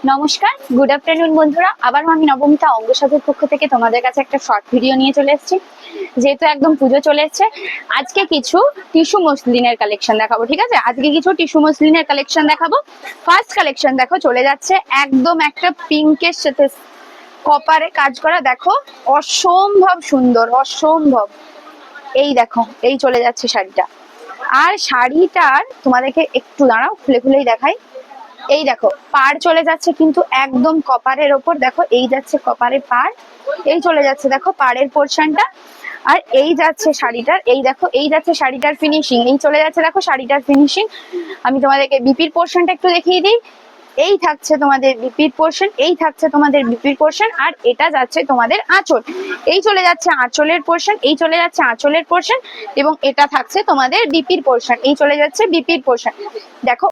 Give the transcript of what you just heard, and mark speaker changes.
Speaker 1: নমস্কার, good afternoon বন্ধুরা। আবার আমি নবমিতা অঙ্গসাধুর পক্ষ থেকে তোমাদের কাছে একটা শর্ট ভিডিও নিয়ে চলে এসেছি। যেহেতু একদম পুজো চলে এসছে, আজকে কিছু টিস্যু মসলিনের কালেকশন দেখাবো। ঠিক আছে, আজকে কিছু টিস্যু মসলিনের কালেকশন দেখাবো। ফার্স্ট কালেকশন দেখো চলে যাচ্ছে একদম একটা পিঙ্কের সাথে কপারে কাজ করা, দেখো অসম্ভব সুন্দর, অসম্ভব। এই দেখো, এই চলে যাচ্ছে শাড়িটা। আর শাড়িটার তোমাদেরকে একটু দাঁড়াও, খুলে খুলেই দেখাই। এই দেখো পাড় চলে যাচ্ছে কিন্তু একদম কপারের ওপর, দেখো এই যাচ্ছে কপারের পাড়, এই চলে যাচ্ছে দেখো পাড়ের পোর্শনটা। আর এই যাচ্ছে শাড়িটার, এই দেখো এই যাচ্ছে শাড়িটার ফিনিশিং, এই চলে যাচ্ছে দেখো শাড়িটার ফিনিশিং। আমি তোমাদেরকে বিপির পোর্শনটা একটু দেখিয়ে দিই। এই থাকছে তোমাদের বিপির পোর্শন, এই থাকছে তোমাদের বিপির পোর্শন, আর এটা যাচ্ছে তোমাদের আঁচল। এই চলে যাচ্ছে আঁচলের পোর্শন, এই চলে যাচ্ছে আঁচলের পোর্শন, এবং এটা থাকছে তোমাদের বিপির পোর্শন, এই চলে যাচ্ছে বিপির পোর্শন। দেখো